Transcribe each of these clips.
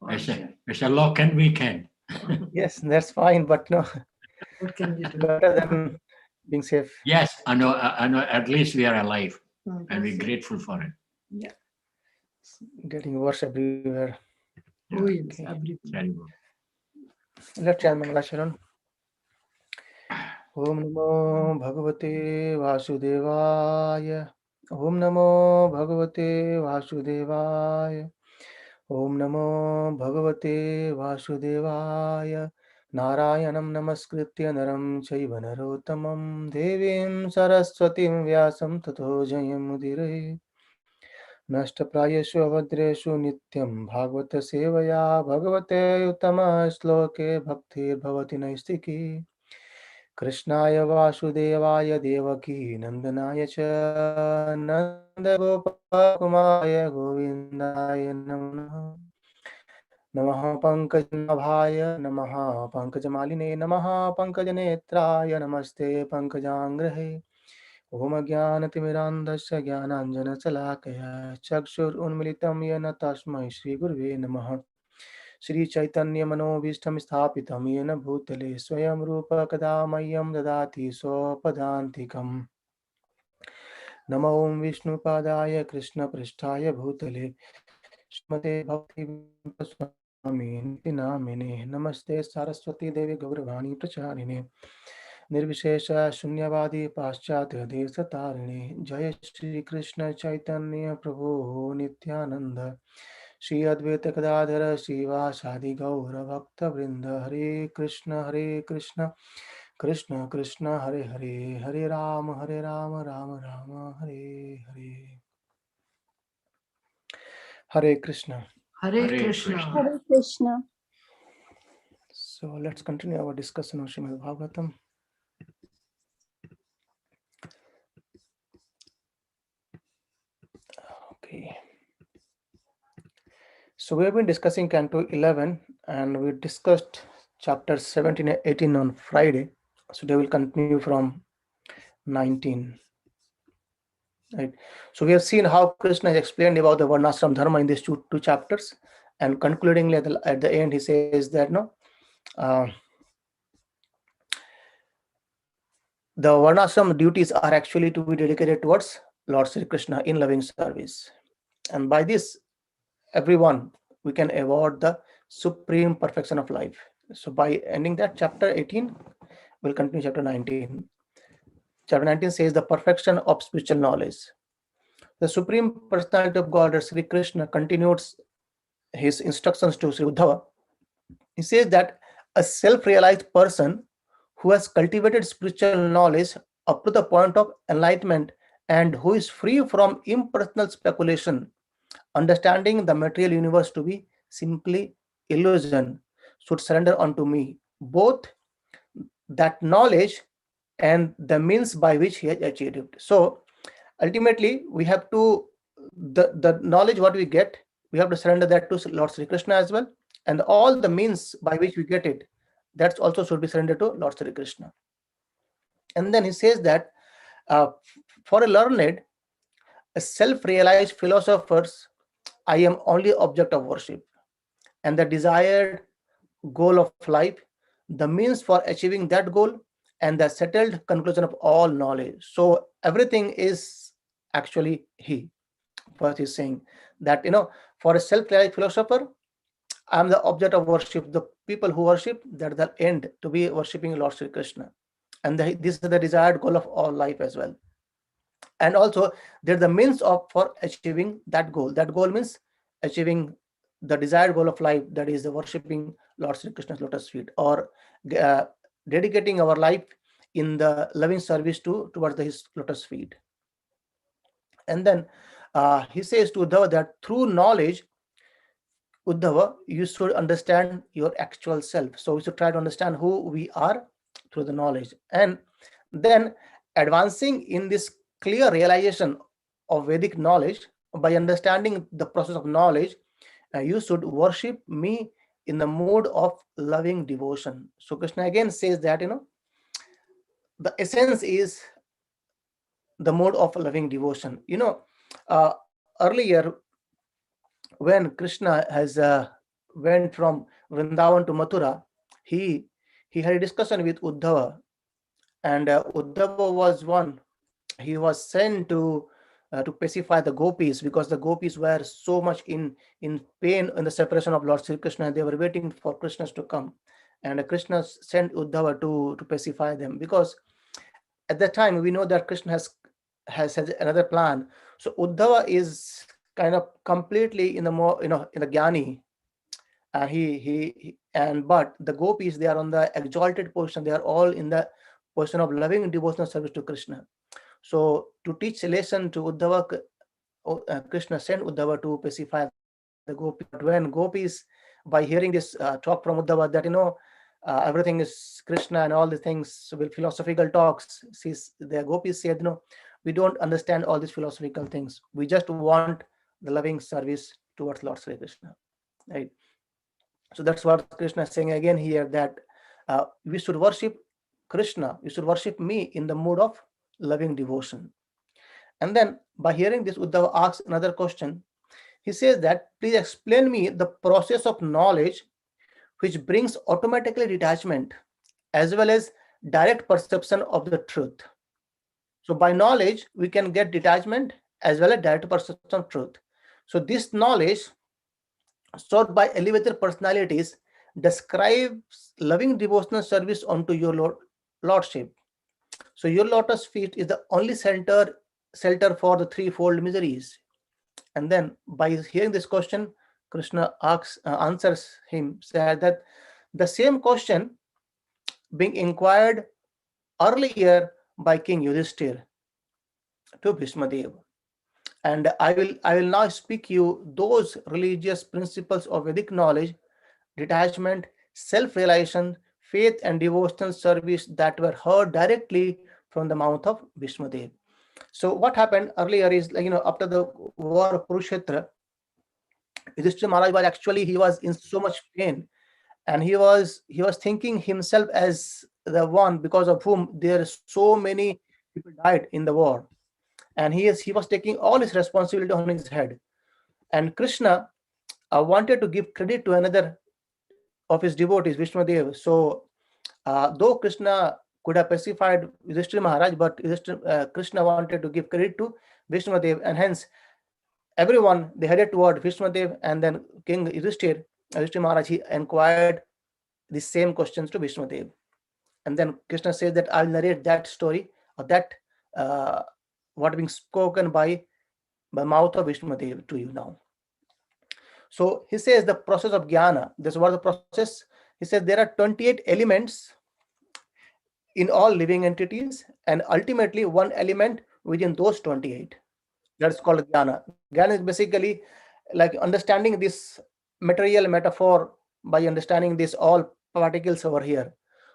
Mr. Law, we can. Yes, that's fine, but no, What can we do? better than being safe. Yes, I know. At least we are alive, and we're That's it. grateful for it. Yeah. Getting worse everywhere. Oh, yes, Okay. everything. Terrible. Let's chant Mangalasharan. Om Namo Bhagavate Vasudevaya. Om Namo Bhagavate Vasudevaya. Om Namo Bhagavate Vasudevaya. Narayanam Namaskritya Naram Chaiva Narottamam Devim Saraswatim Vyasam Tato Jayamudire. नष्टप्रायेषु अभद्रेषु नित्यं भागवत सेवया भगवते उत्तमश्लोके भक्तिर्भवति नैष्टिकी कृष्णाय वासुदेवाय देवकी नन्दनाय च नन्दगोपकुमाराय गोविन्दाय नमः नमः पङ्कजनाभाय नमः पङ्कजमालिने नमः पङ्कजनेत्राय नमस्ते पङ्कजाङ्ग्रहे ओम ज्ञानतिमिरान्धस्य ज्ञानाञ्जनशलाकया चक्षुरुन्मिलितं येन तस्मै श्रीगुरुवे नमः श्रीचैतन्यमनोभीष्टं स्थापितं येन भूतले स्वयं रूप कदा मह्यं ददाति स्वपदान्तिकम् नमो विष्णुपादाय कृष्णपृष्ठाय भूतले श्रीमते भक्तिवेदान्त नामिने नमस्ते सरस्वती देवी गौरवाणी प्रचारिणे निर्विशेष शून्यवादी पाश्चात्य देश तारिणे जय श्री कृष्ण चैतन्य प्रभु नित्यानंद श्री अद्वैत गदाधर श्रीवासादि गौर भक्त वृंद हरे Krishna Krishna Krishna Hare Hare Hare Ram Ram Ram Hare Hare Hare Krishna Hare Krishna. Hare Krishna. So let's continue our discussion of Srimad Bhagavatam. Okay. So we have been discussing Canto 11 and we discussed chapters 17 and 18 on Friday. So they will continue from 19. Right. So we have seen how Krishna has explained about the Varnashram Dharma in these two chapters, and concluding at the end he says that the Varnashram duties are actually to be dedicated towards Lord Sri Krishna in loving service, and by this everyone we can award the supreme perfection of life. So by ending that chapter 18, we'll continue chapter 19. Chapter 19 says the perfection of spiritual knowledge. The Supreme Personality of God, Sri Krishna, continues his instructions to Sri Uddhava. He says that a self-realized person who has cultivated spiritual knowledge up to the point of enlightenment and who is free from impersonal speculation, understanding the material universe to be simply illusion, should surrender unto me both that knowledge and the means by which he has achieved it. So ultimately we have to, the knowledge what we get, we have to surrender that to Lord Sri Krishna as well, and all the means by which we get it, that also should be surrendered to Lord Sri Krishna. And then he says that for a learned, a self-realized philosophers, I am only object of worship, and the desired goal of life, the means for achieving that goal, and the settled conclusion of all knowledge. So everything is actually he. What he's saying that for a self-realized philosopher, I am the object of worship. The people who worship, that the end to be worshipping Lord Sri Krishna, and this is the desired goal of all life as well. And also there's the means of for achieving that goal. That goal means achieving the desired goal of life, that is the worshipping Lord Sri Krishna's lotus feet, or uh, dedicating our life in the loving service towards his lotus feet. And then he says to Uddhava that through knowledge, Uddhava, you should understand your actual self. So we should try to understand who we are through the knowledge, and then advancing in this clear realization of Vedic knowledge. By understanding the process of knowledge, you should worship me in the mode of loving devotion. So Krishna again says that the essence is the mode of loving devotion. Earlier when Krishna has went from Vrindavan to Mathura, he had a discussion with Uddhava, and Uddhava was one. He was sent to pacify the gopis, because the gopis were so much in pain in the separation of Lord Sri Krishna. They were waiting for Krishna to come, and Krishna sent Uddhava to pacify them, because at that time we know that Krishna has another plan. So Uddhava is kind of completely in the more in the jnani, and but the gopis, they are on the exalted position. They are all in the position of loving devotional service to Krishna. So to teach a lesson to Uddhava, Krishna sent Uddhava to pacify the gopis. But when gopis, by hearing this talk from Uddhava, that everything is Krishna and all the things with philosophical talks, the gopis said, no, we don't understand all these philosophical things. We just want the loving service towards Lord Sri Krishna, right? So that's what Krishna is saying again here, that we should worship Krishna, we should worship me in the mood of loving devotion. And then by hearing this, Uddhava asks another question. He says that, please explain me the process of knowledge which brings automatically detachment as well as direct perception of the truth. So by knowledge, we can get detachment as well as direct perception of truth. So this knowledge sought by elevated personalities describes loving devotional service unto your lordship. So your lotus feet is the only shelter for the threefold miseries. And then by hearing this question, Krishna answers him, said that the same question being inquired earlier by King Yudhishthir to Bhishma Dev. And I will now speak you those religious principles of Vedic knowledge, detachment, self-realization, faith, and devotional service that were heard directly from the mouth of Bhishma Dev. So what happened earlier is, after the war of Kurukshetra, Yudhishthira Maharaj was actually, he was in so much pain, and he was thinking himself as the one because of whom there are so many people died in the war, and he was taking all his responsibility on his head. And Krishna wanted to give credit to another of his devotees, Vishnudev. So though Krishna could have pacified Yudhishthira Maharaj, but Krishna wanted to give credit to Vishnudev, and hence everyone, they headed toward Vishnudev, and then King Yudhishthira Maharaj, he inquired the same questions to Vishnudev. And then Krishna says that I'll narrate that story, or that what being spoken by mouth of Vishnudev to you now. So he says the process of jnana, this was the process. He says there are 28 elements in all living entities, and ultimately one element within those 28. That's called jnana. Jnana is basically like understanding this material metaphor by understanding this all particles over here.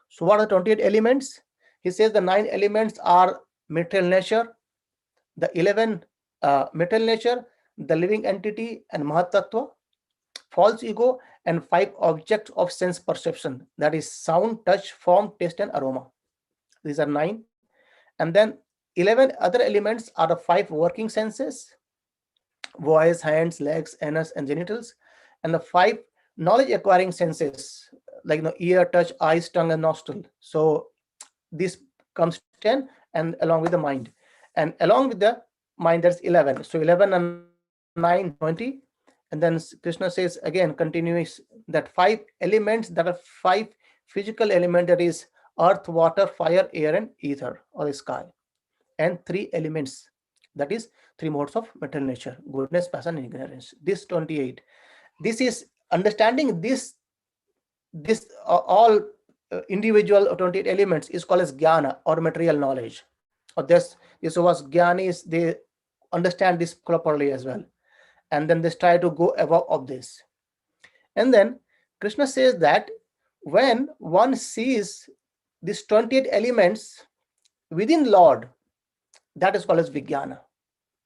So what are the 28 elements? He says the 9 elements are material nature, the 11 material nature, the living entity and Mahatattva, false ego, and 5 objects of sense perception, that is sound, touch, form, taste, and aroma. These are 9. And then 11 other elements are the 5 working senses: voice, hands, legs, anus, and genitals, and the 5 knowledge acquiring senses, like ear, touch, eyes, tongue, and nostril. So this comes 10, and along with the mind, and along with the mind, there's 11. So 11 and 9, 20. And then Krishna says again, continues, that 5 elements, that are 5 physical elements, that is earth, water, fire, air, and ether, or the sky, and 3 elements, that is 3 modes of material nature: goodness, passion, and ignorance. This 28. This is understanding this all individual 28 elements is called as jnana, or material knowledge. Or this was jnanis, they understand this properly as well, and then they try to go above of this. And then Krishna says that when one sees these 28 elements within Lord, that is called as vijnana.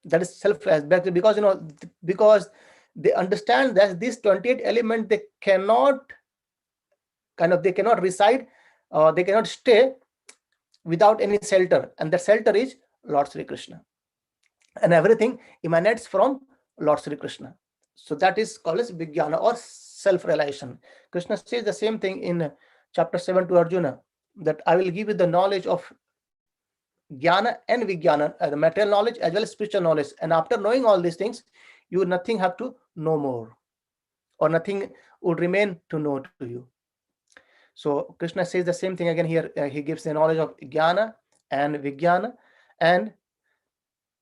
That is self-aspect, because they understand that these 28 elements, they cannot reside, they cannot stay without any shelter, and that shelter is Lord Sri Krishna, and everything emanates from Lord Sri Krishna. So that is called as Vijnana or self-realization. Krishna says the same thing in chapter 7 to Arjuna, that I will give you the knowledge of Jnana and Vijnana, the material knowledge as well as spiritual knowledge. And after knowing all these things, you nothing have to know more, or nothing would remain to know to you. So Krishna says the same thing again here. He gives the knowledge of Jnana and Vijnana. And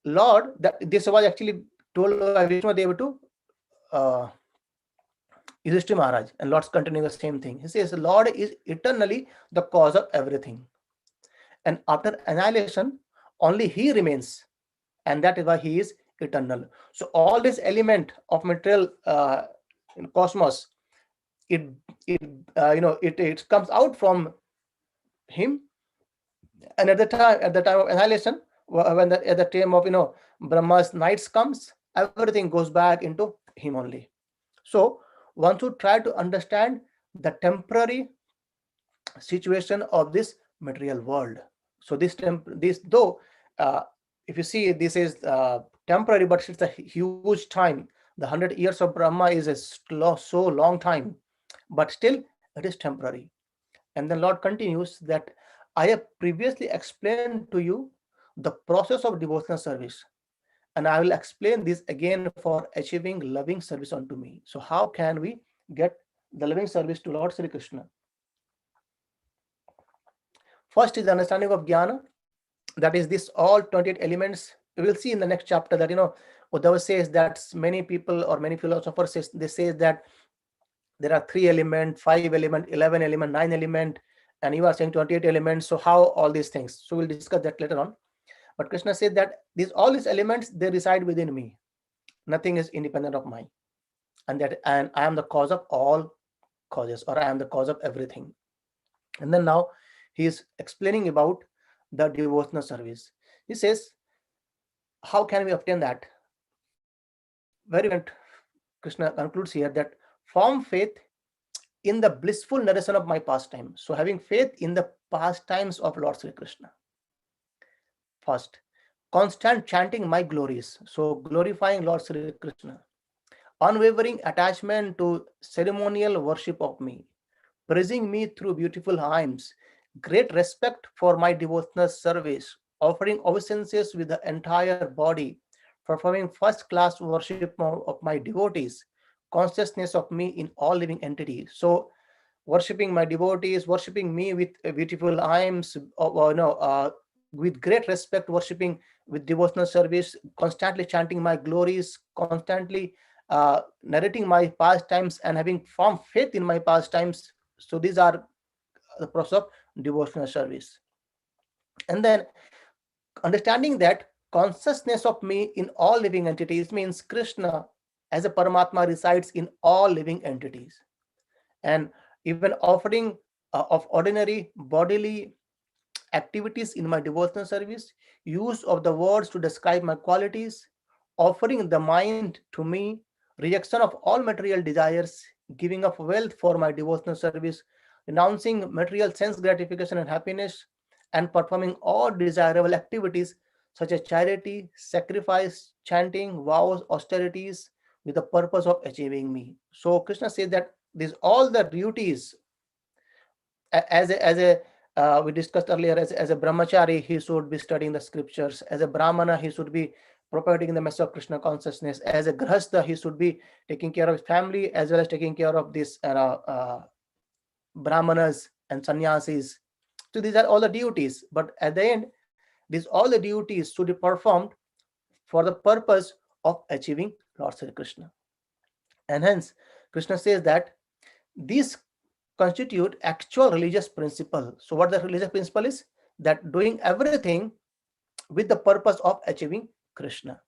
Lord, that this was actually told by Vishnu Deva to uh, Yudhishthira Maharaj, and Lord's continuing the same thing. He says, Lord is eternally the cause of everything. And after annihilation, only He remains. And that is why He is eternal. So all this element of material cosmos, it it comes out from Him. And at the time of annihilation, when at the time of Brahma's nights comes, everything goes back into Him only. So one should try to understand the temporary situation of this material world. So this though if you see, this is temporary, but it's a huge time. The 100 years of Brahma is a so long time, but still it is temporary. And then Lord continues that I have previously explained to you the process of devotional service, and I will explain this again for achieving loving service unto me. So how can we get the loving service to Lord Sri Krishna? First is the understanding of jnana, that is this all 28 elements. We will see in the next chapter that Uddhava says that many people or many philosophers say that there are 3 elements, 5 element, 11 element, 9 element, and you are saying 28 elements. So how all these things? So we'll discuss that later on. But Krishna said that all these elements, they reside within me. Nothing is independent of mine, and I am the cause of all causes, or I am the cause of everything. And then now he is explaining about the devotional service. He says, how can we obtain that? Very important. Krishna concludes here that form faith in the blissful narration of my pastime. So having faith in the pastimes of Lord Sri Krishna. First, constant chanting my glories. So glorifying Lord Sri Krishna. Unwavering attachment to ceremonial worship of me. Praising me through beautiful hymns. Great respect for my devotional service. Offering obeisances with the entire body. Performing first-class worship of my devotees. Consciousness of me in all living entities. So worshipping my devotees, worshipping me with beautiful hymns, with great respect, worshipping with devotional service, constantly chanting my glories, constantly narrating my pastimes, and having firm faith in my pastimes. So these are the process of devotional service. And then understanding that consciousness of me in all living entities means Krishna as a Paramatma resides in all living entities. And even offering of ordinary bodily activities in my devotional service, use of the words to describe my qualities, offering the mind to me, rejection of all material desires, giving of wealth for my devotional service, renouncing material sense gratification and happiness, and performing all desirable activities such as charity, sacrifice, chanting, vows, austerities, with the purpose of achieving me. So Krishna says that these all the duties as a we discussed earlier, as a brahmachari, he should be studying the scriptures. As a brahmana, he should be propagating the message of Krishna consciousness. As a grahastha, he should be taking care of his family as well as taking care of this brahmanas and sannyasis. So these are all the duties. But at the end, these all the duties should be performed for the purpose of achieving Lord Sri Krishna. And hence, Krishna says that these constitute actual religious principle. So what the religious principle is? That doing everything with the purpose of achieving Krishna,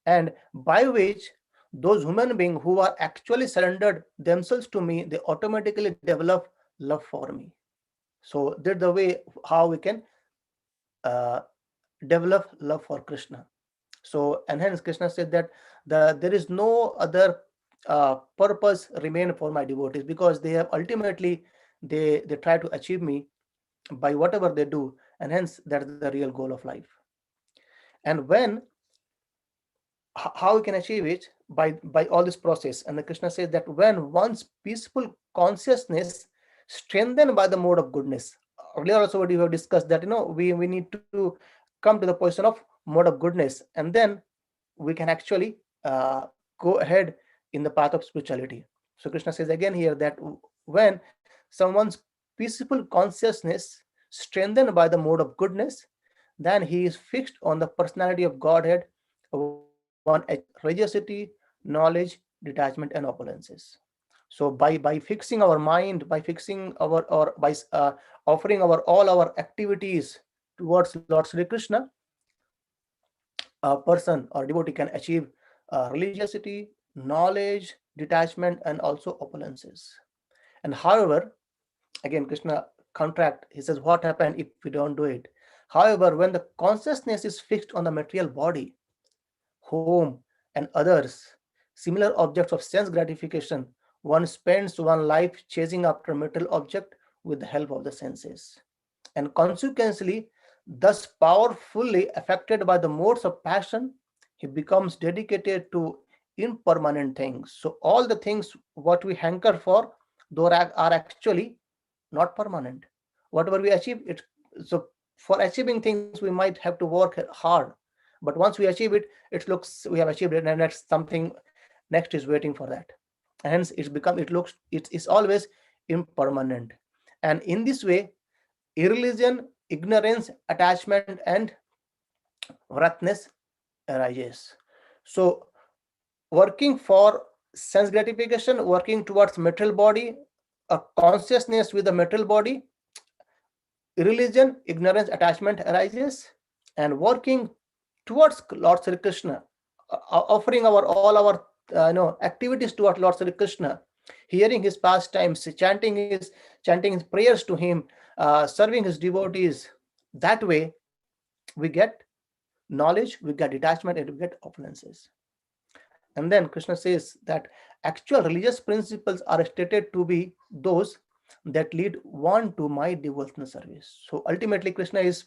and by which those human beings who are actually surrendered themselves to me, they automatically develop love for me. So that's the way how we can develop love for Krishna. So, and hence Krishna said that there is no other purpose remain for my devotees, because they have ultimately they try to achieve me by whatever they do, and hence that's the real goal of life. And when how we can achieve it by all this process. And the Krishna says that when one's peaceful consciousness strengthened by the mode of goodness. Earlier also what we have discussed that we need to come to the position of mode of goodness, and then we can actually go ahead in the path of spirituality. So Krishna says again here that when someone's peaceful consciousness strengthened by the mode of goodness, then he is fixed on the personality of Godhead, one religiosity, knowledge, detachment, and opulences. So by fixing our mind, by fixing our or by offering all our activities towards Lord Sri Krishna, a person or devotee can achieve religiosity, knowledge, detachment, and also opulences. And however, again Krishna contract, he says what happened if we don't do it. However, when the consciousness is fixed on the material body, home, and others, similar objects of sense gratification, one spends one life chasing after material object with the help of the senses, and consequently, thus powerfully affected by the modes of passion, he becomes dedicated to impermanent things. So all the things what we hanker for, those are actually not permanent. Whatever we achieve, it so for achieving things we might have to work hard, but once we achieve it, it looks we have achieved it, and that's something next is waiting for that. And hence it's always impermanent. And in this way, irreligion, ignorance, attachment, and wrathedness arises. So working for sense gratification, working towards material body, a consciousness with the material body, irreligion, ignorance, attachment arises, and working towards Lord Sri Krishna, offering all our activities towards Lord Sri Krishna, hearing his pastimes, chanting his prayers to him, serving his devotees. That way, we get knowledge, we get detachment, and we get opulences. And then Krishna says that actual religious principles are stated to be those that lead one to my devotional service. So ultimately, Krishna is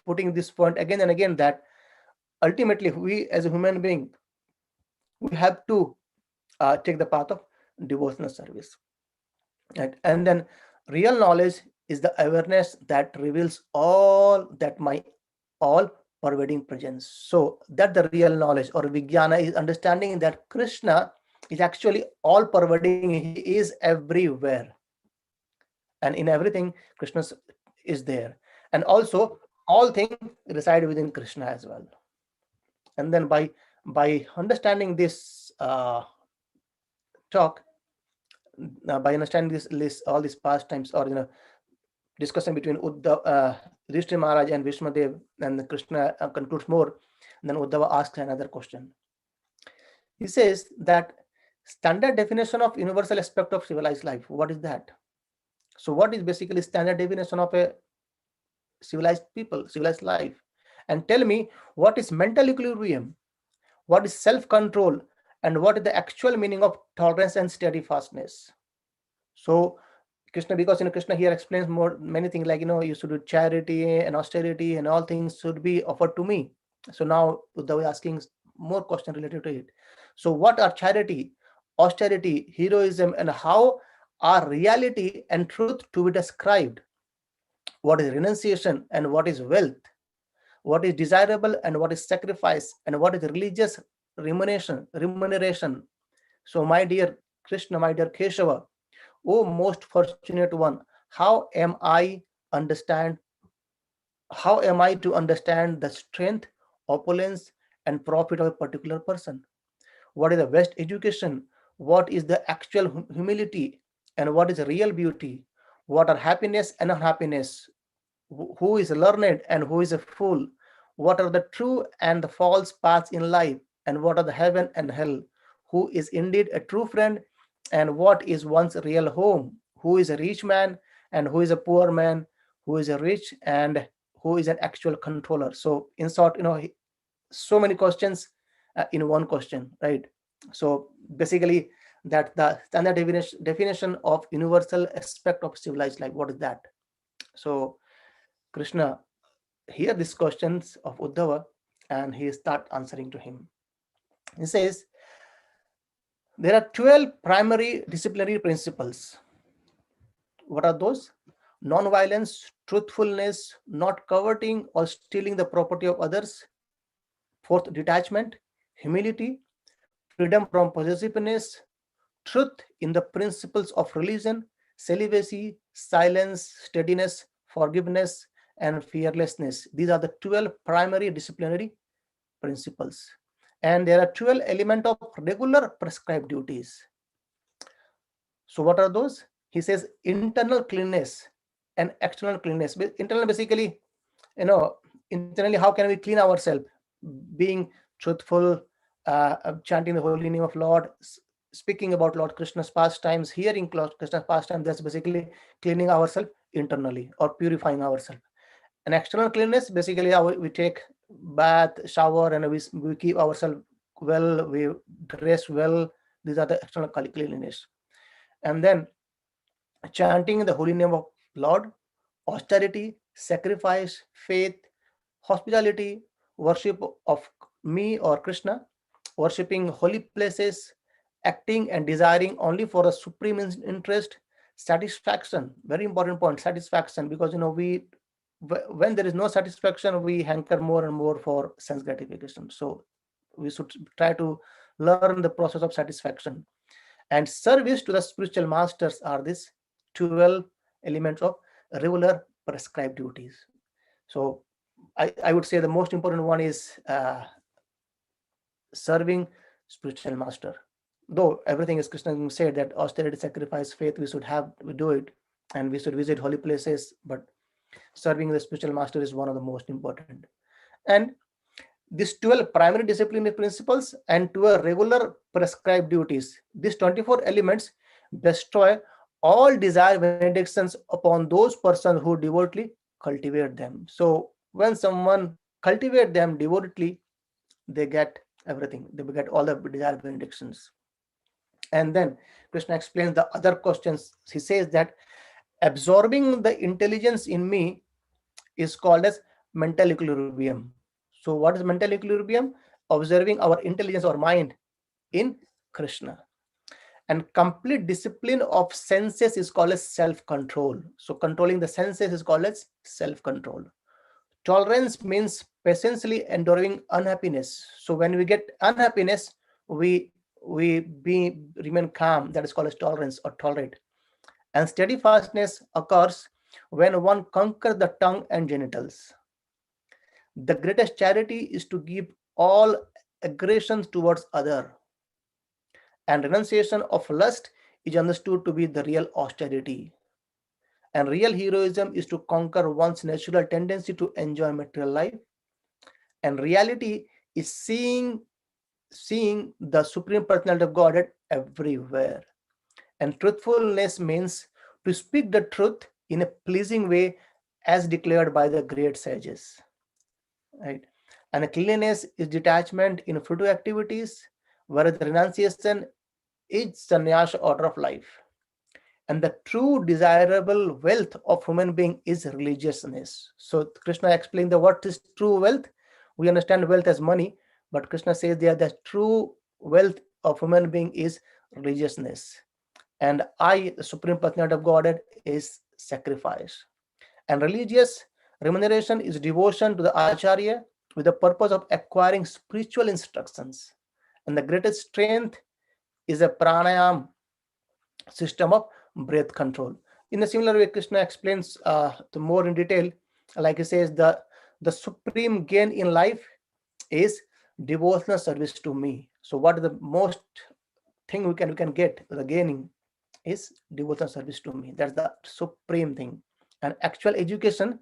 putting this point again and again that ultimately we as a human being, we have to take the path of devotional service. Right? And then real knowledge is the awareness that reveals all that my all pervading presence. So that the real knowledge or vijnana is understanding that Krishna is actually all pervading. He is everywhere, and in everything Krishna is there, and also all things reside within Krishna as well. And then by understanding this talk, by understanding this list, all these pastimes, or discussion between Yudhishthira Maharaj and Vishmadev, and Krishna concludes more. And then Uddhava asks another question. He says that standard definition of universal aspect of civilized life, what is that? So what is basically standard definition of a civilized people, civilized life? And tell me, what is mental equilibrium? What is self-control? And what is the actual meaning of tolerance and steadfastness? So Krishna, because Krishna here explains many things like you should do charity and austerity and all things should be offered to me. So now Uddhava is asking more question related to it. So what are charity, austerity, heroism, and how are reality and truth to be described? What is renunciation and what is wealth? What is desirable and what is sacrifice? And what is religious remuneration? So my dear Krishna, my dear Keshava, O most fortunate one, understand how am I to understand the strength, opulence, and profit of a particular person? What is the best education? What is the actual humility? And what is real beauty? What are happiness and unhappiness? Who is learned and who is a fool? What are the true and the false paths in life? And what are the heaven and hell? Who is indeed a true friend? And what is one's real home? Who is a rich man and who is a poor man? Who is a rich and who is an actual controller? So in short, so many questions in one question, right? So basically, that the standard definition of universal aspect of civilized life, what is that? So Krishna hear these questions of Uddhava and he start answering to him. He says there are 12 primary disciplinary principles. What are those? Non-violence, truthfulness, not coveting or stealing the property of others. Fourth, detachment, humility, freedom from possessiveness, truth in the principles of religion, celibacy, silence, steadiness, forgiveness, and fearlessness. These are the 12 primary disciplinary principles. And there are 12 elements of regular prescribed duties. So what are those? He says internal cleanness and external cleanness. Internal, basically, internally, how can we clean ourselves? Being truthful, chanting the holy name of Lord, speaking about Lord Krishna's pastimes, hearing Lord Krishna's pastimes. That's basically cleaning ourselves internally or purifying ourselves. And external cleanness, basically, we take bath, shower, and we keep ourselves well, we dress well. These are the external cleanliness. And then chanting the holy name of Lord, austerity, sacrifice, faith, hospitality, worship of me or Krishna, worshipping holy places, acting and desiring only for a supreme interest, satisfaction, very important point, satisfaction, because when there is no satisfaction, we hanker more and more for sense gratification. So we should try to learn the process of satisfaction. And service to the spiritual masters are these 12 elements of regular prescribed duties. So I would say the most important one is serving spiritual master. Though everything is Krishna said that austerity, sacrifice, faith, we do it, and we should visit holy places, but serving the spiritual master is one of the most important. And these 12 primary disciplinary principles and 12 regular prescribed duties, these 24 elements bestow all desired benedictions upon those persons who devotedly cultivate them. So when someone cultivate them devotedly, they get everything. They get all the desired benedictions. And then Krishna explains the other questions. He says that absorbing the intelligence in me is called as mental equilibrium. So what is mental equilibrium? Observing our intelligence or mind in Krishna. And complete discipline of senses is called as self-control. So controlling the senses is called as self-control. Tolerance means patiently enduring unhappiness. So when we get unhappiness, we remain calm. That is called as tolerance or tolerate. And steadfastness occurs when one conquers the tongue and genitals. The greatest charity is to give all aggressions towards other. And renunciation of lust is understood to be the real austerity. And real heroism is to conquer one's natural tendency to enjoy material life. And reality is seeing the Supreme Personality of Godhead everywhere. And truthfulness means to speak the truth in a pleasing way as declared by the great sages. Right? And cleanliness is detachment in fruitive activities, whereas the renunciation is sannyasa order of life. And the true desirable wealth of human being is religiousness. So Krishna explained what is true wealth. We understand wealth as money, but Krishna says that the true wealth of human being is religiousness. And I, the Supreme Personality of Godhead, is sacrifice. And religious remuneration is devotion to the Acharya with the purpose of acquiring spiritual instructions. And the greatest strength is a pranayam system of breath control. In a similar way, Krishna explains the more in detail. Like he says, the supreme gain in life is devotional service to me. So what is the most thing we can get? The gaining is devotional service to me. That's the supreme thing. And actual education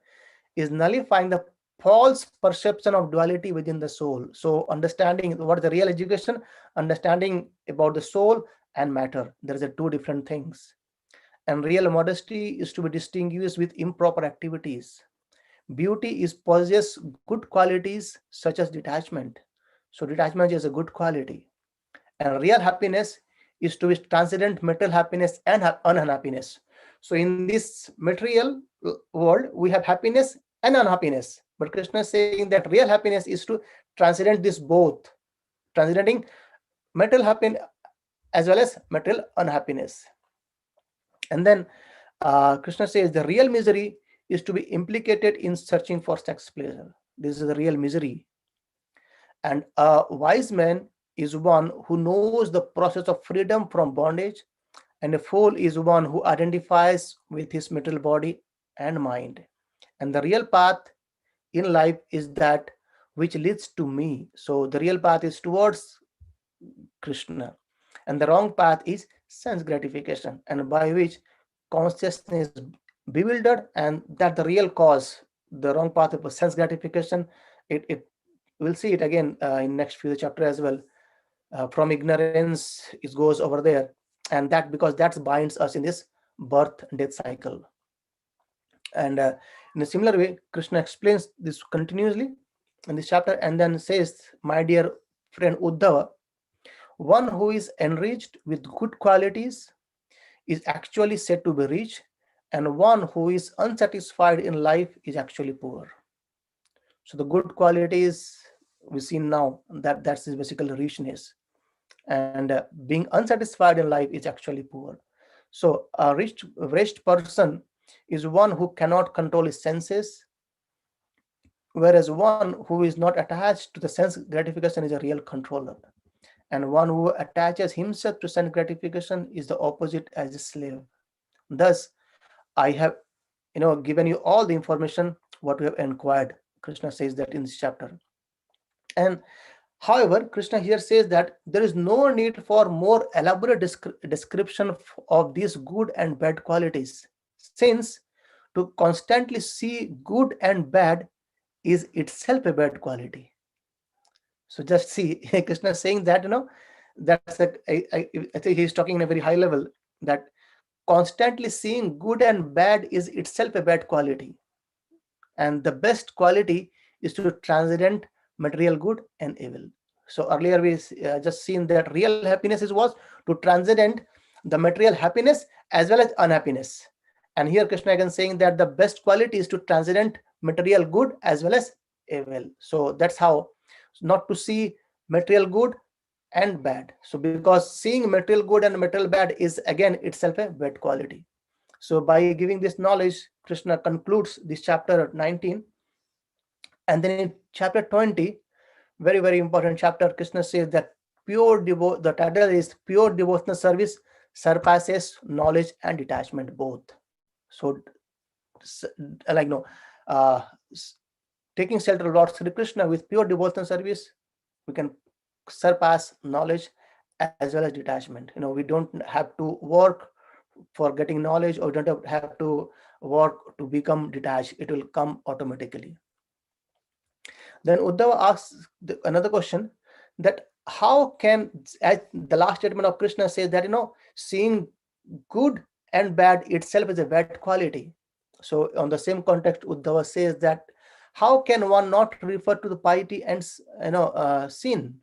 is nullifying the false perception of duality within the soul. So understanding what is the real education, understanding about the soul and matter. There are two different things. And real modesty is to be distinguished with improper activities. Beauty is possess good qualities such as detachment. So detachment is a good quality. And real happiness is to be transcendent material happiness and unhappiness. So in this material world, we have happiness and unhappiness. But Krishna is saying that real happiness is to transcend this both, transcending material happiness as well as material unhappiness. And then Krishna says the real misery is to be implicated in searching for sex pleasure. This is the real misery. And a wise man is one who knows the process of freedom from bondage, and a fool is one who identifies with his material body and mind. And the real path in life is that which leads to me. So the real path is towards Krishna, and the wrong path is sense gratification, and by which consciousness is bewildered, and that the real cause, the wrong path of sense gratification. It we'll see it again in next few chapter as well. From ignorance, it goes over there, and that because that binds us in this birth death cycle. And in a similar way, Krishna explains this continuously in this chapter, and then says, my dear friend Uddhava, one who is enriched with good qualities is actually said to be rich, and one who is unsatisfied in life is actually poor. So the good qualities we see now, that's basically richness, and being unsatisfied in life is actually poor. So a rich person is one who cannot control his senses, whereas one who is not attached to the sense gratification is a real controller. And one who attaches himself to sense gratification is the opposite as a slave. Thus, I have given you all the information what we have inquired. Krishna says that in this chapter. And however, Krishna here says that there is no need for more elaborate description of these good and bad qualities, since to constantly see good and bad is itself a bad quality. So just see, Krishna is saying that, that's I think he's talking in a very high level, that constantly seeing good and bad is itself a bad quality. And the best quality is to transcend material good and evil. So earlier we just seen that real happiness was to transcend the material happiness as well as unhappiness. And here Krishna again saying that the best quality is to transcend material good as well as evil. So that's how, not to see material good and bad. So because seeing material good and material bad is again itself a bad quality. So by giving this knowledge, Krishna concludes this chapter 19. And then in chapter 20, very, very important chapter, Krishna says that the title is Pure Devotional Service Surpasses Knowledge and Detachment both. So like uh, taking shelter of Lord Sri Krishna with pure devotional service, we can surpass knowledge as well as detachment. We don't have to work for getting knowledge, or don't have to work to become detached. It will come automatically. Then Uddhava asks another question, that how can, as the last statement of Krishna says that seeing good and bad itself is a bad quality. So on the same context, Uddhava says that how can one not refer to the piety and sin?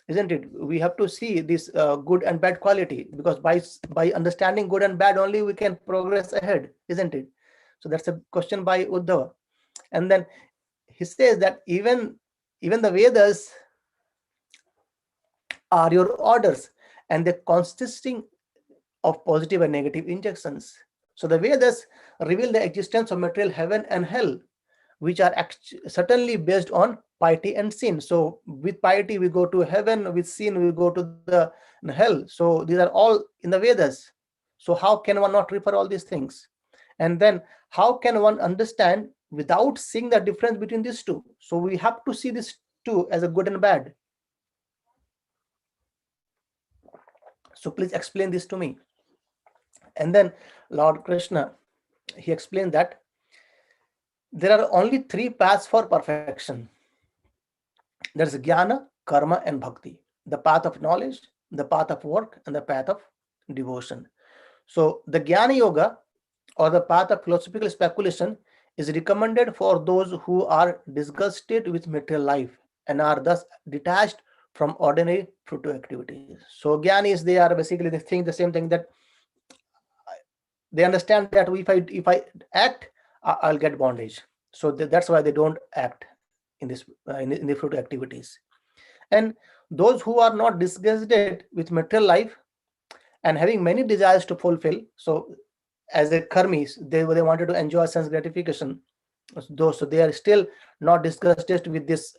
Isn't it? We have to see this good and bad quality, because by understanding good and bad only we can progress ahead, isn't it? So that's a question by Uddhava. And then he says that even the Vedas are your orders, and they're consisting of positive and negative injunctions. So the Vedas reveal the existence of material heaven and hell, which are certainly based on piety and sin. So with piety we go to heaven, with sin we go to the hell. So these are all in the Vedas. So how can one not refer all these things? And then how can one understand without seeing the difference between these two? So we have to see these two as a good and bad. So please explain this to me. And then Lord Krishna, he explained that there are only three paths for perfection. There's jnana, karma, and bhakti. The path of knowledge, the path of work, and the path of devotion. So the jnana yoga, or the path of philosophical speculation, is recommended for those who are disgusted with material life and are thus detached from ordinary fruitive activities. So jnanis, they are basically, they think the same thing, that they understand that if I act, I'll get bondage. So that's why they don't act in this in the fruitive activities. And Those who are not disgusted with material life and having many desires to fulfill. So as a karmis, they wanted to enjoy sense gratification. So they are still not disgusted with this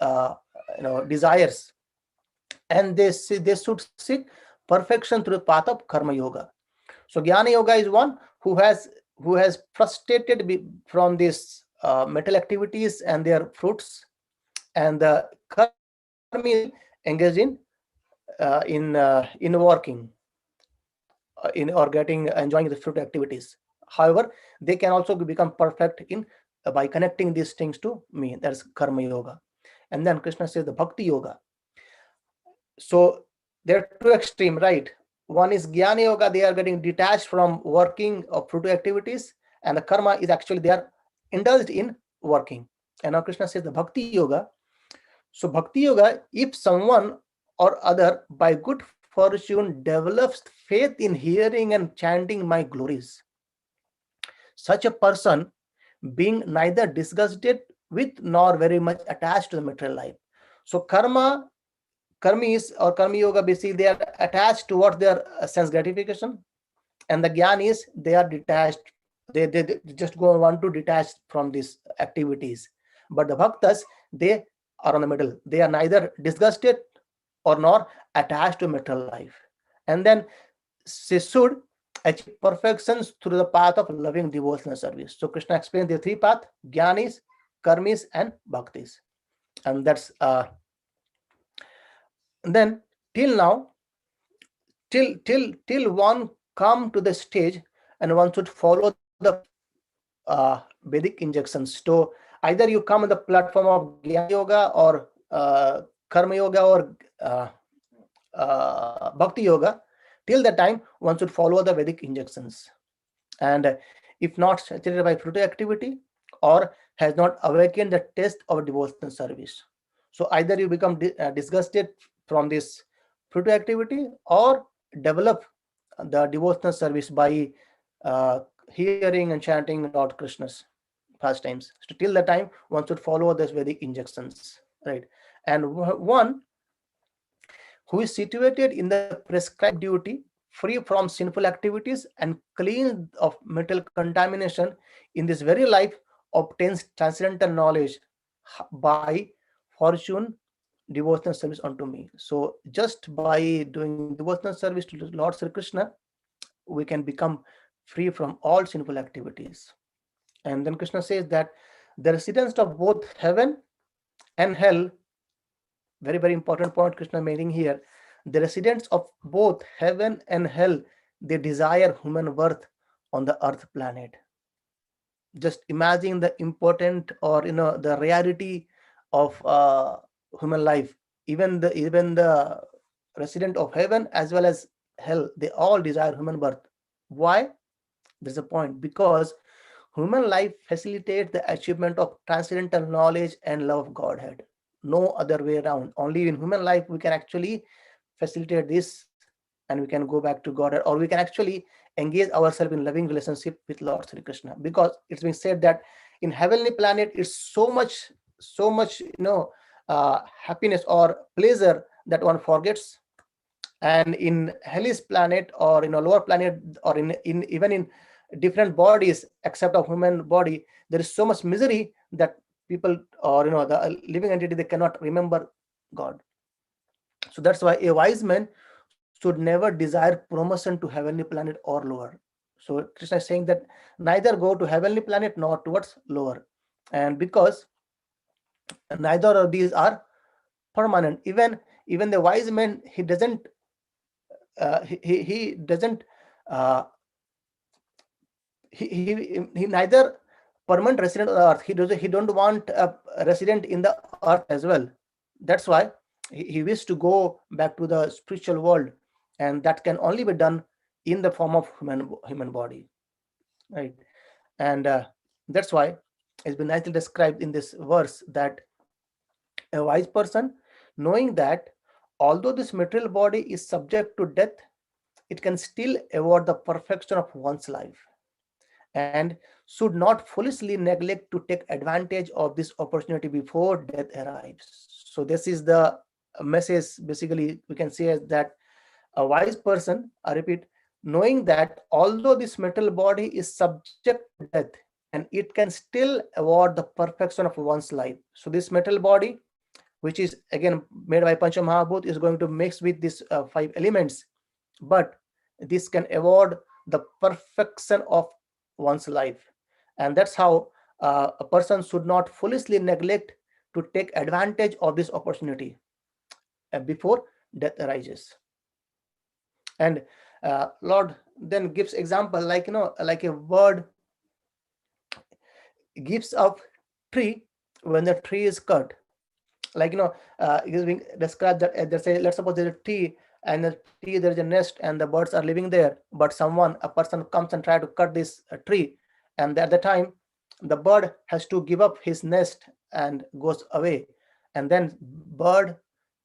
desires, and they should seek perfection through the path of karma yoga. So Jnana Yoga is one who has frustrated from these metal activities and their fruits, and the karmi engaged in working in or getting enjoying the fruit activities. However, they can also become perfect in by connecting these things to me. That's karma yoga. And then Krishna says the bhakti yoga. So there are two extreme, right? One is jnana yoga, they are getting detached from working or fruit activities, and the karma is actually they are indulged in working. And now Krishna says the bhakti yoga. So bhakti yoga, if someone or other by good fortune develops faith in hearing and chanting my glories, such a person being neither disgusted with nor very much attached to the material life. So karmis or karma yoga, basically they are attached towards their sense gratification, and the gyan is they are detached. They just want to detach from these activities. But the bhaktas, they are on the middle. They are neither disgusted or nor attached to material life. And then they should achieve perfections through the path of loving devotional service. So Krishna explains the three paths: Gyanis, Karmis, and Bhaktis. And that's then till now, till one come to the stage and one should follow the Vedic injunctions. So either you come on the platform of Jnana Yoga or Karma Yoga or Bhakti Yoga. Till the time one should follow the Vedic injunctions. And if not saturated by fruitive activity or has not awakened the taste of devotional service. So either you become disgusted from this fruitive activity or develop the devotional service by hearing and chanting Lord Krishna's pastimes. So till the time one should follow this Vedic injunctions, right? And one who is situated in the prescribed duty, free from sinful activities and clean of mental contamination in this very life, obtains transcendental knowledge by fortune devotional service unto me. So just by doing devotional service to Lord Sri Krishna, we can become free from all sinful activities. And then Krishna says that the residents of both heaven and hell, very, very important point Krishna making here, the residents of both heaven and hell, they desire human birth on the earth planet. Just imagine the important or the rarity of human life. Even the resident of heaven as well as hell, they all desire human birth. Why? There's a point, because human life facilitates the achievement of transcendental knowledge and love of Godhead. No other way around. Only in human life we can actually facilitate this, and we can go back to Godhead, or we can actually engage ourselves in loving relationship with Lord Sri Krishna. Because it's been said that in heavenly planet it's so much happiness or pleasure that one forgets, and in hellish planet or in a lower planet or in even in different bodies except of human body, there is so much misery that people or the living entity, they cannot remember God. So that's why a wise man should never desire promotion to heavenly planet or lower. So Krishna is saying that neither go to heavenly planet nor towards lower, and because neither of these are permanent. Even the wise man, he doesn't he doesn't uh, he neither permanent resident on the earth. He don't want a resident in the earth as well. That's why he wishes to go back to the spiritual world, and that can only be done in the form of human body, right? And that's why it's been nicely described in this verse that a wise person, knowing that although this material body is subject to death, it can still award the perfection of one's life, and should not foolishly neglect to take advantage of this opportunity before death arrives. So this is the message basically we can say that a wise person, I repeat, knowing that although this material body is subject to death and it can still award the perfection of one's life. So this metal body, which is again made by Pancha Mahabhut, is going to mix with these five elements, but this can award the perfection of one's life. And that's how a person should not foolishly neglect to take advantage of this opportunity before death arises. And Lord then gives example, like like a bird gives up tree when the tree is cut. Like it is being described that they say, let's suppose there's a tree, and the tree there is a nest and the birds are living there, but a person comes and try to cut this tree, and at the time the bird has to give up his nest and goes away, and then bird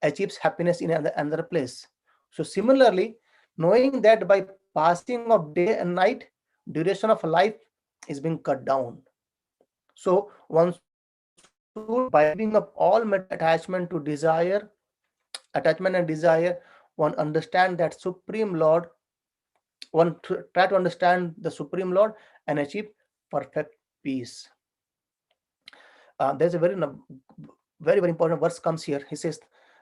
achieves happiness in another place. So similarly, knowing that by passing of day and night, duration of life is being cut down. So one should, by giving up all material attachment and desire, one understand that Supreme Lord, try to understand the Supreme Lord and achieve perfect peace. There's a very important verse comes here. He says,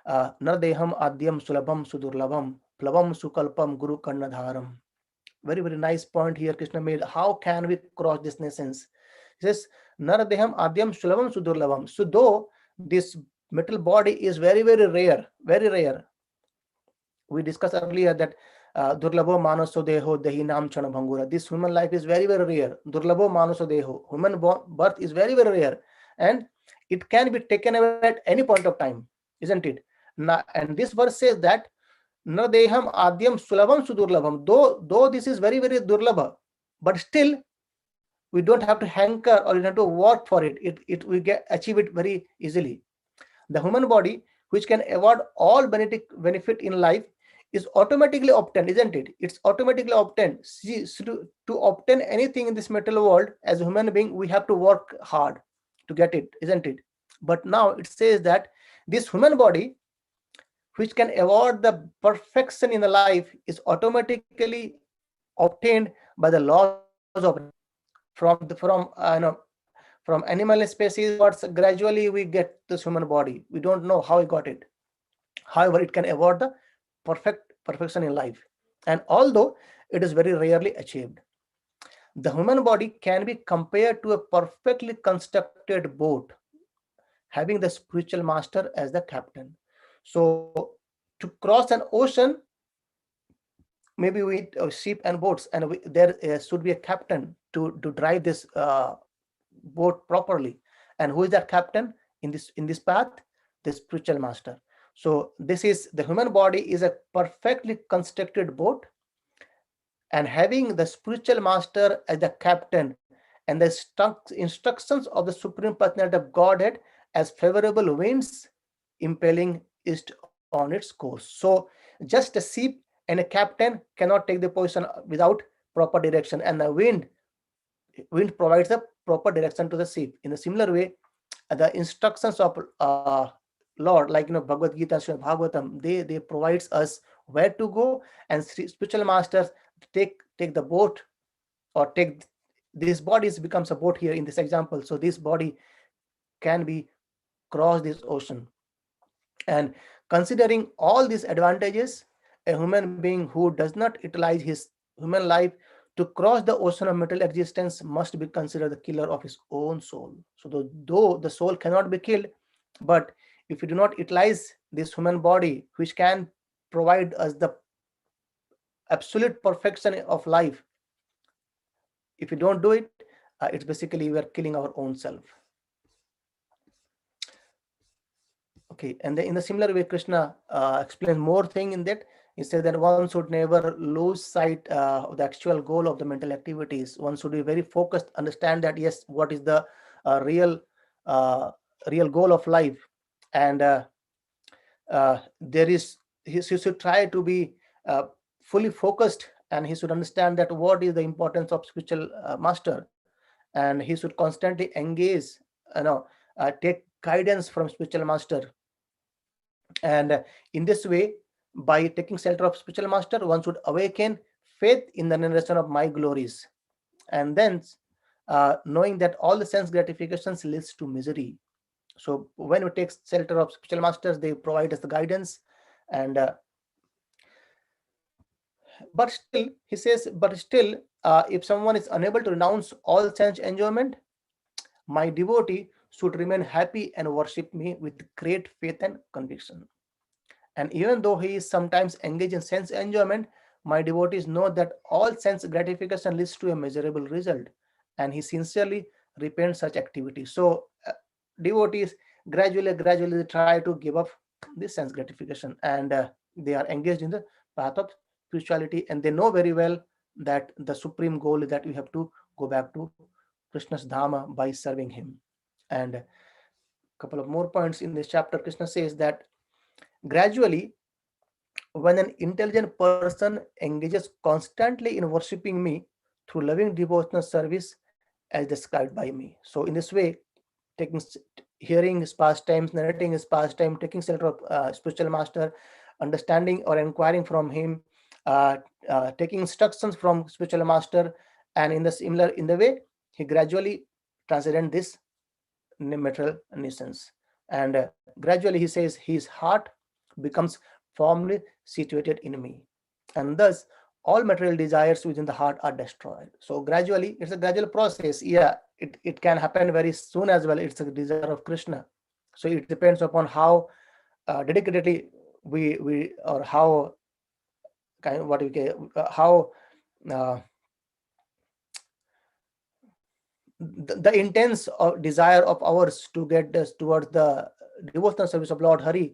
Nardeham adyam sulabham sudurlabham plavam sukalpam guru karnadharam. Very nice point here Krishna made. How can we cross this nations? He says, Naradeham adyam sulabham sudurlabham. So though this metal body is very rare, we discussed earlier that durlabho manaso deho dehi nam chana bhangura. This human life is very rare. Durlabho manaso deho. Human birth is very rare, and it can be taken away at any point of time, isn't it? And this verse says that na deham adyam sulabham sudurlabham. Though this is very durlabha, but still we don't have to hanker or you have to work for it. We achieve it very easily. The human body, which can award all benefit in life, is automatically obtained, isn't it? It's automatically obtained. See, so to obtain anything in this material world, as a human being, we have to work hard to get it, isn't it? But now it says that this human body, which can award the perfection in the life, is automatically obtained by the laws of from animal species. But gradually we get this human body. We don't know how we got it. However, it can award the perfection in life, and although it is very rarely achieved, the human body can be compared to a perfectly constructed boat having the spiritual master as the captain. So to cross an ocean, maybe with ship and boats, and there should be a captain to drive this boat properly. And who is that captain in this path? The spiritual master. So this is the human body is a perfectly constructed boat, and having the spiritual master as the captain and the instructions of the Supreme Personality of Godhead as favorable winds impelling it on its course. So just a ship and a captain cannot take the position without proper direction, and the wind provides the proper direction to the ship. In a similar way, the instructions of Lord, like Bhagavad Gita and Bhagavatam, they provides us where to go, and spiritual masters take the boat, or take this body becomes a boat here in this example. So this body can be cross this ocean. And considering all these advantages, a human being who does not utilize his human life to cross the ocean of material existence must be considered the killer of his own soul. So though the soul cannot be killed, but if we do not utilize this human body, which can provide us the absolute perfection of life, if we don't do it, it's basically we are killing our own self. Okay, and then in the similar way, Krishna explains more thing in that. He said that one should never lose sight of the actual goal of the mental activities. One should be very focused, understand that yes, what is the real goal of life, and he should try to be fully focused, and he should understand that what is the importance of spiritual master, and he should constantly engage, take guidance from spiritual master, And in this way, by taking shelter of spiritual master, one should awaken faith in the narration of my glories, and then knowing that all the sense gratifications leads to misery. So when we take shelter of spiritual masters, they provide us the guidance. And but still, he says, but still, if someone is unable to renounce all sense enjoyment, my devotee should remain happy and worship me with great faith and conviction. And even though he is sometimes engaged in sense enjoyment, my devotees know that all sense gratification leads to a miserable result, and he sincerely repents such activity. So, devotees gradually try to give up this sense gratification, and they are engaged in the path of spirituality, and they know very well that the supreme goal is that we have to go back to Krishna's Dhamma by serving him. And a couple of more points in this chapter, Krishna says that gradually, when an intelligent person engages constantly in worshipping me through loving devotional service as described by me. So, in this way, taking hearing his pastimes, narrating his pastime, taking shelter of spiritual master, understanding or inquiring from him, uh, taking instructions from spiritual master, and in the way he gradually transcends this material nuisance. And gradually he says his heart becomes firmly situated in me, and thus all material desires within the heart are destroyed. So gradually, it's a gradual process. Yeah, it can happen very soon as well. It's a desire of Krishna. So it depends upon how dedicatedly we or how kind of what we can how uh, the intense desire of ours to get us towards the devotional service of Lord Hari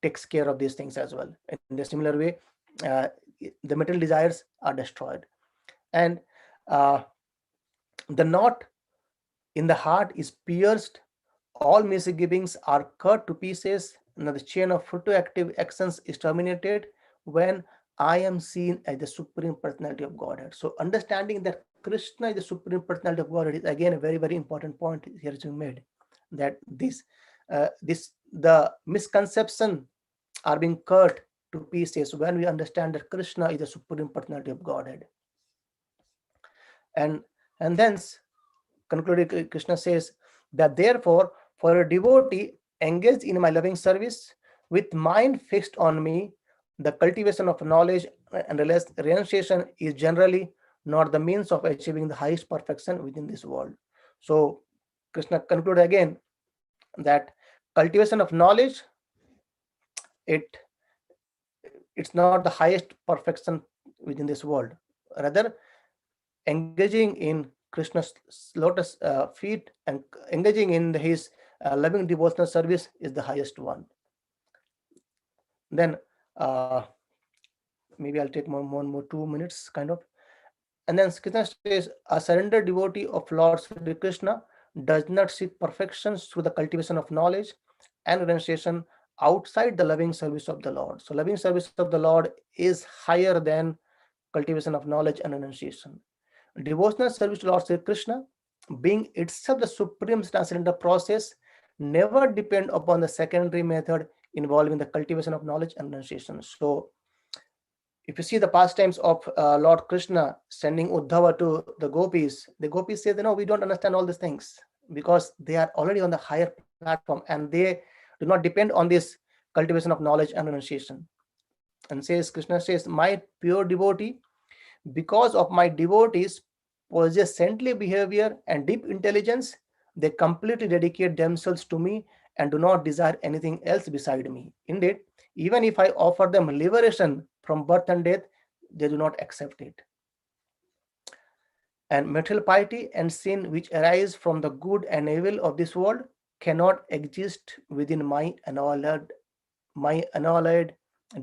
takes care of these things as well. In the similar way, uh, the material desires are destroyed, and uh, the knot in the heart is pierced. All misgivings are cut to pieces. Now the chain of fruitive actions is terminated when I am seen as the supreme personality of Godhead. So understanding that Krishna is the supreme personality of Godhead is again a very important point here is being made. That the misconception are being cut to pieces when we understand that Krishna is the supreme personality of Godhead. And then concluded, Krishna says that therefore, for a devotee engaged in my loving service with mind fixed on me, the cultivation of knowledge and renunciation is generally not the means of achieving the highest perfection within this world. So Krishna concluded again that cultivation of knowledge, it it's not the highest perfection within this world. Rather, engaging in Krishna's lotus feet and engaging in his loving devotional service is the highest one. Then maybe I'll take more 2 minutes kind of. And then Krishna says, a surrendered devotee of Lord Sri Krishna does not seek perfections through the cultivation of knowledge and renunciation outside the loving service of the Lord. So loving service of the Lord is higher than cultivation of knowledge and renunciation. Devotional service to Lord Sri Krishna, being itself the supreme transcendental process, never depend upon the secondary method involving the cultivation of knowledge and renunciation. So, if you see the pastimes of Lord Krishna sending Uddhava to the gopis say, no, we don't understand all these things because they are already on the higher platform and they do not depend on this cultivation of knowledge and renunciation. And Krishna says, my pure devotee, because of my devotees possess saintly behavior and deep intelligence, they completely dedicate themselves to me and do not desire anything else beside me. Indeed, even if I offer them liberation from birth and death, they do not accept it. And material piety and sin which arise from the good and evil of this world cannot exist within my unalloyed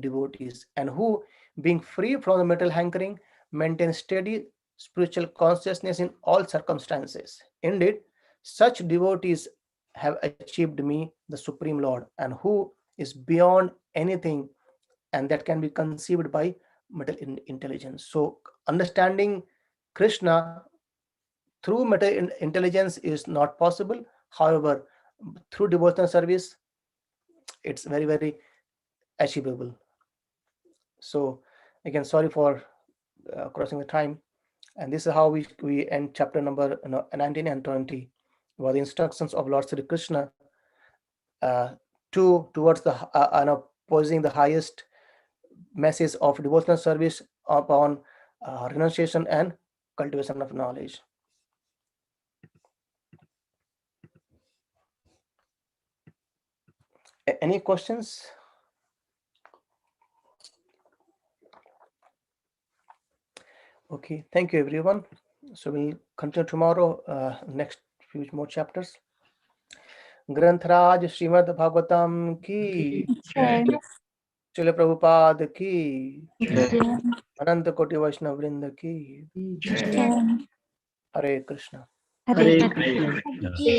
devotees, and who, being free from the material hankering, maintain steady spiritual consciousness in all circumstances. Indeed, such devotees have achieved me, the Supreme Lord, and who is beyond anything and that can be conceived by material intelligence. So, understanding Krishna through material intelligence is not possible. However, through devotional service, it's very, very achievable. So again, sorry for crossing the time. And this is how we end chapter number 19 and 20, about the instructions of Lord Sri Krishna towards the posing the highest message of devotional service upon renunciation and cultivation of knowledge. Any questions? Okay, thank you everyone. So we'll continue tomorrow, next few more chapters. ग्रंथराज Shrimad Bhagavatam की, श्रील प्रभुपाद की, अनंत कोटि वैष्णव वृंद की, हरे Krishna. Hare Hare Krishna. Krishna.